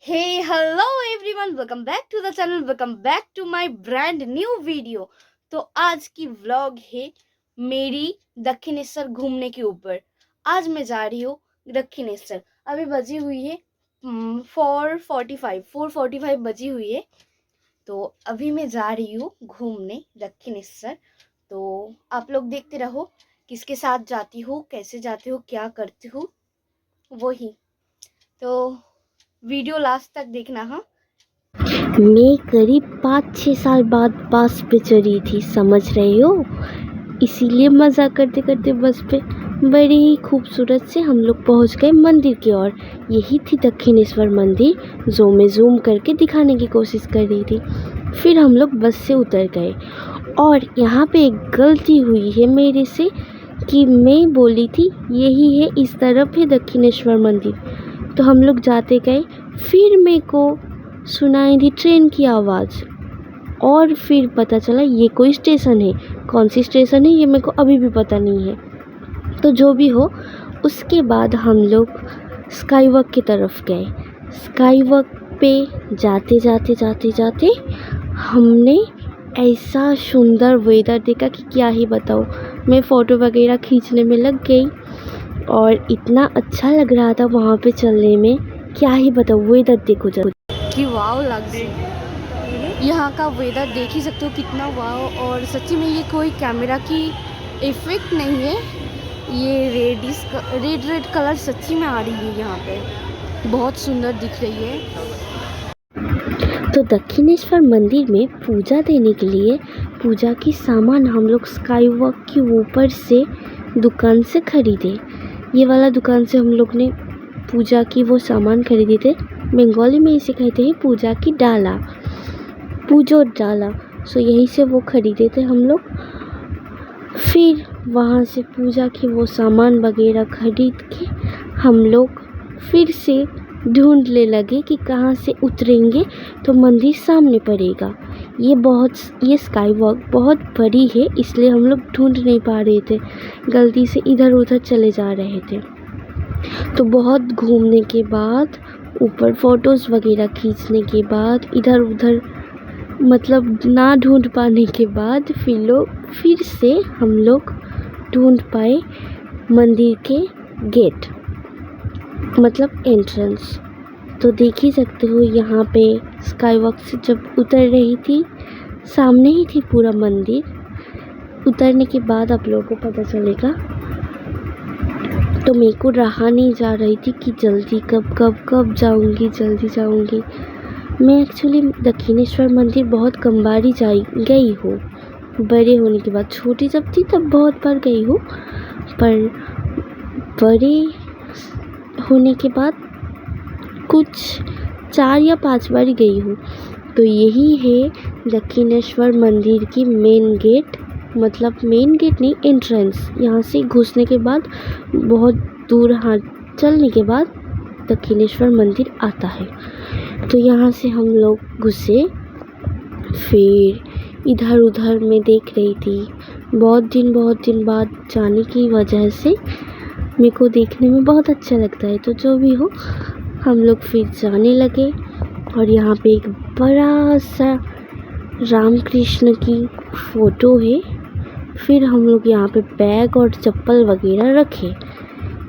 Hey, hello everyone, welcome back to the channel, welcome back to my brand new video। तो आज की vlog है मेरी दक्षिणेश्वर घूमने के ऊपर। आज मैं जा रही हूँ दक्षिणेश्वर। अभी बजी हुई है 4:45 बजी हुई है। तो अभी मैं जा रही हूँ घूमने दक्षिणेश्वर। तो आप लोग देखते रहो किसके साथ जाती हूँ, कैसे जाती हूँ, क्या करती हूँ, वही। तो वीडियो लास्ट तक देखना। हाँ, मैं करीब 5-6 साल बाद बस पे चढ़ी थी, समझ रहे हो। इसीलिए मज़ा करते करते बस पे बड़ी ही खूबसूरत से हम लोग पहुंच गए मंदिर की ओर। यही थी दक्षिणेश्वर मंदिर जो मैं जूम करके दिखाने की कोशिश कर रही थी। फिर हम लोग बस से उतर गए और यहाँ पे एक गलती हुई है मेरे से कि मैं बोली थी यही है, इस तरफ है दक्षिणेश्वर मंदिर। तो हम लोग जाते गए, फिर मेरे को सुनाई दी ट्रेन की आवाज़ और फिर पता चला ये कोई स्टेशन है। कौन सी स्टेशन है ये मेरे को अभी भी पता नहीं है। तो जो भी हो, उसके बाद हम लोग स्काई वॉक की तरफ गए। स्काई वॉक पे जाते जाते जाते जाते हमने ऐसा सुंदर वेदर देखा कि क्या ही बताऊँ। मैं फ़ोटो वगैरह खींचने में लग गई और इतना अच्छा लग रहा था वहाँ पे चलने में, क्या ही बताऊँ। वेदर देखो जरा कि वाव लग रही। यहाँ का वेदर देख ही सकते हो कितना वाव। और सच्ची में ये कोई कैमरा की इफेक्ट नहीं है, ये रेड कलर सच्ची में आ रही है। यहाँ पे बहुत सुंदर दिख रही है। तो दक्षिणेश्वर मंदिर में पूजा देने के लिए पूजा की सामान हम लोग स्काई वॉक के ऊपर से दुकान से खरीदे। ये वाला दुकान से हम लोग ने पूजा की वो सामान खरीदे थे। बंगाली में इसे कहते हैं पूजा की डाला, पूजो डाला। सो यहीं से वो खरीदे थे हम लोग। फिर वहाँ से पूजा की वो सामान वगैरह खरीद के हम लोग फिर से ढूंढने लगे कि कहाँ से उतरेंगे तो मंदिर सामने पड़ेगा। ये स्काई वॉक बहुत बड़ी है, इसलिए हम लोग ढूंढ नहीं पा रहे थे, गलती से इधर उधर चले जा रहे थे। तो बहुत घूमने के बाद, ऊपर फ़ोटोज़ वगैरह खींचने के बाद, इधर उधर मतलब ना ढूंढ पाने के बाद फिर से हम लोग ढूंढ पाए मंदिर के गेट, मतलब एंट्रेंस। तो देख ही सकते हो यहाँ पे स्काई वॉक से जब उतर रही थी, सामने ही थी पूरा मंदिर। उतरने के बाद आप लोगों को पता चलेगा। तो मेरे को रहा नहीं जा रही थी कि जल्दी कब जाऊँगी, जल्दी जाऊँगी। मैं एक्चुअली दक्षिणेश्वर मंदिर बहुत कम बार ही गई हूँ। बड़े होने के बाद, छोटी जब थी तब बहुत बार गई हूँ, पर बड़े होने के बाद कुछ 4 या 5 बार गई हूँ। तो यही है दक्षिणेश्वर मंदिर की मेन गेट, मतलब मेन गेट नहीं, एंट्रेंस। यहाँ से घुसने के बाद बहुत दूर हाथ चलने के बाद दक्षिणेश्वर मंदिर आता है। तो यहाँ से हम लोग घुसे। फिर इधर उधर मैं देख रही थी। बहुत दिन बाद जाने की वजह से मेरे को देखने में बहुत अच्छा लगता है। तो जो भी हो, हम लोग फिर जाने लगे और यहाँ पे एक बड़ा सा राम कृष्ण की फ़ोटो है। फिर हम लोग यहाँ पे बैग और चप्पल वगैरह रखे।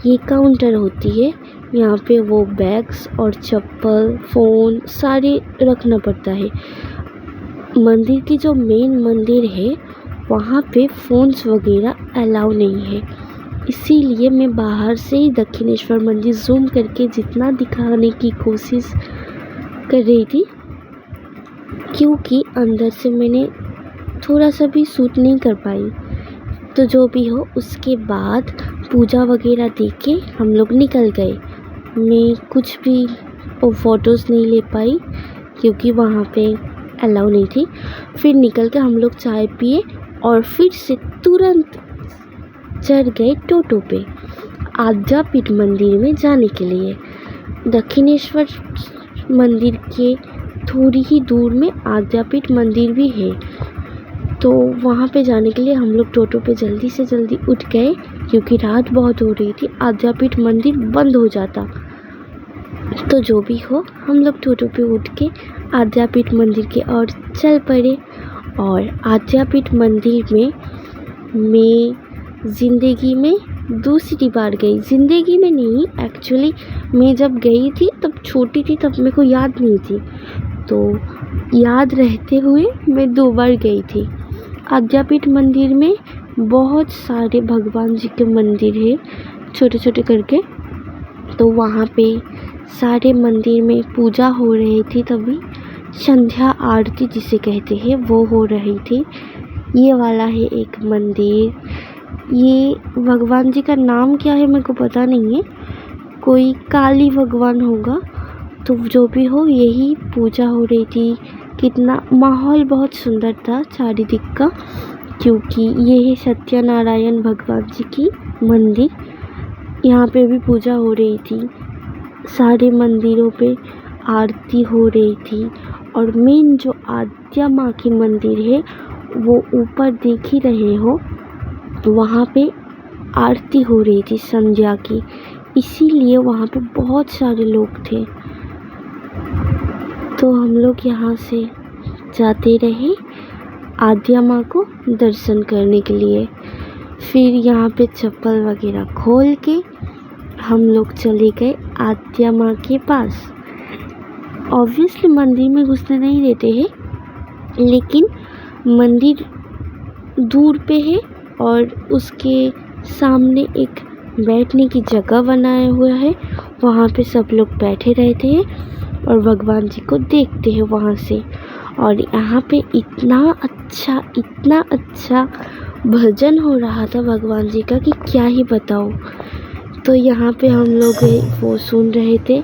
ये काउंटर होती है, यहाँ पे वो बैग्स और चप्पल, फ़ोन सारे रखना पड़ता है। मंदिर की जो मेन मंदिर है वहाँ पे फ़ोन्स वगैरह अलाउ नहीं है। इसीलिए मैं बाहर से ही दक्षिणेश्वर मंदिर जूम करके जितना दिखाने की कोशिश कर रही थी, क्योंकि अंदर से मैंने थोड़ा सा भी शूट नहीं कर पाई। तो जो भी हो, उसके बाद पूजा वगैरह देख के हम लोग निकल गए। मैं कुछ भी फ़ोटोज़ नहीं ले पाई क्योंकि वहाँ पे अलाउ नहीं थी। फिर निकल के हम लोग चाय पिए और फिर से तुरंत चढ़ गए टोटो पे आद्यापीठ मंदिर में जाने के लिए। दक्षिणेश्वर मंदिर के थोड़ी ही दूर में आद्यापीठ मंदिर भी है। तो वहाँ पे जाने के लिए हम लोग टोटो पे जल्दी से जल्दी उठ गए क्योंकि रात बहुत हो रही थी, आद्यापीठ मंदिर बंद हो जाता। तो जो भी हो, हम लोग टोटो पे उठ के आद्यापीठ मंदिर की ओर चल पड़े। और आद्यापीठ मंदिर में मैं ज़िंदगी में दूसरी बार गई। ज़िंदगी में नहीं, एक्चुअली मैं जब गई थी तब छोटी थी, तब मेरे को याद नहीं थी। तो याद रहते हुए मैं 2 बार गई थी। आद्यापीठ मंदिर में बहुत सारे भगवान जी के मंदिर है, छोटे छोटे करके। तो वहाँ पे सारे मंदिर में पूजा हो रही थी। तभी संध्या आरती जिसे कहते हैं वो हो रही थी। ये वाला है एक मंदिर। ये भगवान जी का नाम क्या है मेरे को पता नहीं है, कोई काली भगवान होगा। तो जो भी हो, यही पूजा हो रही थी। कितना माहौल बहुत सुंदर था चारिदिक का, क्योंकि ये है सत्यनारायण भगवान जी की मंदिर। यहाँ पे भी पूजा हो रही थी, सारे मंदिरों पे आरती हो रही थी। और मेन जो आद्या माँ की मंदिर है वो ऊपर देख ही रहे हो, वहाँ पे आरती हो रही थी संध्या की, इसीलिए वहाँ पे बहुत सारे लोग थे। तो हम लोग यहाँ से जाते रहे आद्या माँ को दर्शन करने के लिए। फिर यहाँ पे चप्पल वगैरह खोल के हम लोग चले गए आद्या माँ के पास। ऑब्वियसली मंदिर में घुसने नहीं देते हैं, लेकिन मंदिर दूर पे है और उसके सामने एक बैठने की जगह बनाया हुआ है। वहाँ पे सब लोग बैठे रहते हैं और भगवान जी को देखते हैं वहाँ से। और यहाँ पे इतना अच्छा भजन हो रहा था भगवान जी का कि क्या ही बताऊँ। तो यहाँ पे हम लोग वो सुन रहे थे।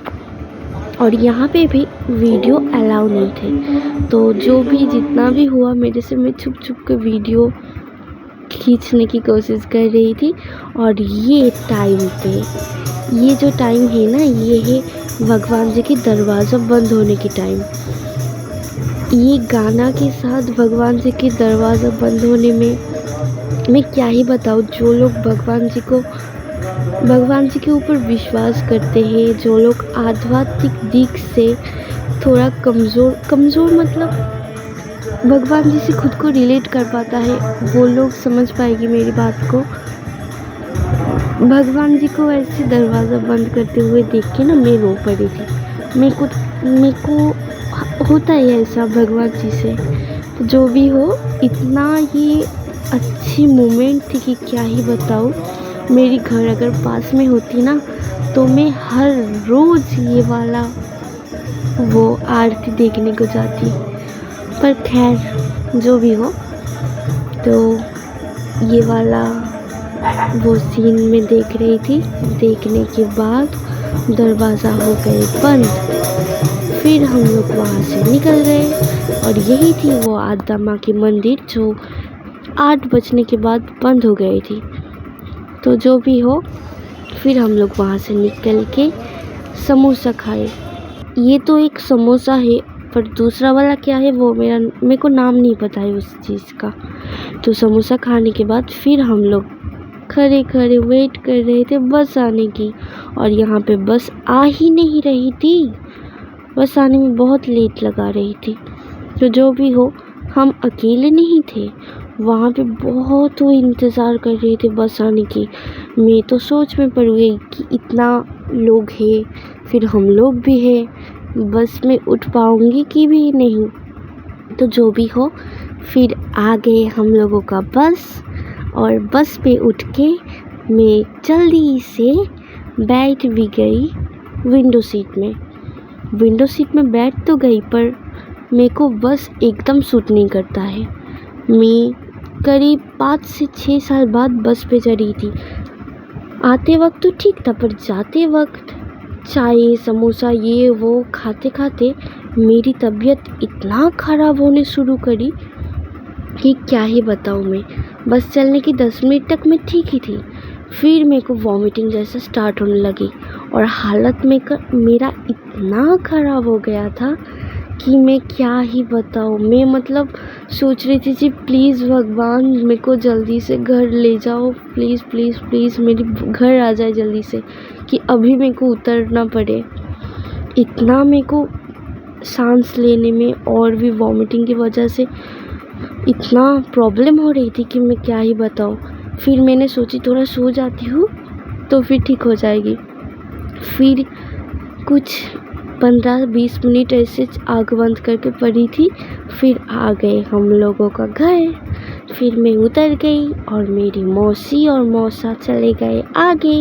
और यहाँ पे भी वीडियो अलाउ नहीं थे। तो जो भी जितना भी हुआ मेरे से, मैं छुप छुप के वीडियो खींचने की कोशिश कर रही थी। और ये टाइम पे, ये जो टाइम है ना, ये है भगवान जी की दरवाज़ा बंद होने की टाइम। ये गाना के साथ भगवान जी की दरवाज़ा बंद होने में मैं क्या ही बताऊँ। जो लोग भगवान जी के ऊपर विश्वास करते हैं, जो लोग आध्यात्मिक दिख से थोड़ा कमज़ोर मतलब भगवान जी से खुद को रिलेट कर पाता है, वो लोग समझ पाएगी मेरी बात को। भगवान जी को ऐसे दरवाज़ा बंद करते हुए देख के ना मैं रो पड़ी थी। मेरे को होता है ऐसा भगवान जी से। तो जो भी हो, इतना ये अच्छी मोमेंट थी कि क्या ही बताऊँ। मेरी घर अगर पास में होती ना तो मैं हर रोज़ ये वाला वो आरती देखने को जाती। पर खैर जो भी हो, तो ये वाला वो सीन में देख रही थी। देखने के बाद दरवाज़ा हो गए बंद। फिर हम लोग वहाँ से निकल गए। और यही थी वो आद्या माँ की मंदिर जो 8 बजने के बाद बंद हो गई थी। तो जो भी हो, फिर हम लोग वहाँ से निकल के समोसा खाए। ये तो एक समोसा है, पर दूसरा वाला क्या है वो मेरे को नाम नहीं पता है उस चीज़ का। तो समोसा खाने के बाद फिर हम लोग खड़े वेट कर रहे थे बस आने की। और यहाँ पे बस आ ही नहीं रही थी, बस आने में बहुत लेट लगा रही थी। तो जो भी हो, हम अकेले नहीं थे, वहाँ पे बहुत वो इंतज़ार कर रहे थे बस आने की। मैं तो सोच में पड़ गई कि इतना लोग हैं, फिर हम लोग भी हैं, बस में उठ पाऊँगी कि भी नहीं। तो जो भी हो, फिर आ गए हम लोगों का बस। और बस पे उठ के मैं जल्दी से बैठ भी गई विंडो सीट में बैठ तो गई, पर मेरे को बस एकदम सूट नहीं करता है। मैं करीब 5 से 6 साल बाद बस पे चढ़ी थी। आते वक्त तो ठीक था, पर जाते वक्त चाय समोसा ये वो खाते खाते मेरी तबीयत इतना ख़राब होने शुरू करी कि क्या ही बताऊँ मैं। बस चलने की 10 मिनट तक मैं ठीक ही थी, फिर मेरे को वॉमिटिंग जैसा स्टार्ट होने लगी। और हालत में मेरा इतना ख़राब हो गया था कि मैं क्या ही बताऊँ। मैं मतलब सोच रही थी जी प्लीज़ भगवान मेरे को जल्दी से घर ले जाओ, प्लीज़ प्लीज़ प्लीज़ मेरी घर आ जाए जल्दी से, कि अभी मेरे को उतरना पड़े। इतना मेरे को सांस लेने में और भी वॉमिटिंग की वजह से इतना प्रॉब्लम हो रही थी कि मैं क्या ही बताऊँ। फिर मैंने सोची थोड़ा सो जाती हूँ तो फिर ठीक हो जाएगी। फिर कुछ 15-20 मिनट ऐसे आँख बंद करके पड़ी थी। फिर आ गए हम लोगों का घर। फिर मैं उतर गई और मेरी मौसी और मौसा चले गए आगे।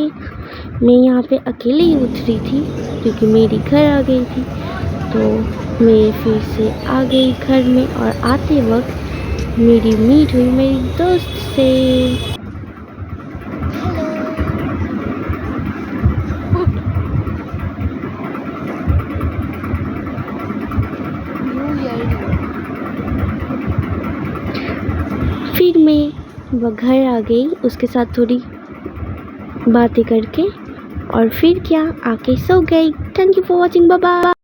मैं यहाँ पे अकेले ही उतरी थी क्योंकि मेरी घर आ गई थी। तो मैं फिर से आ गई घर में और आते वक्त मेरी मीट हुई मेरी दोस्त से। फिर मैं वह घर आ गई उसके साथ थोड़ी बातें करके और फिर क्या आके सो गई। Thank you for watching, bye bye.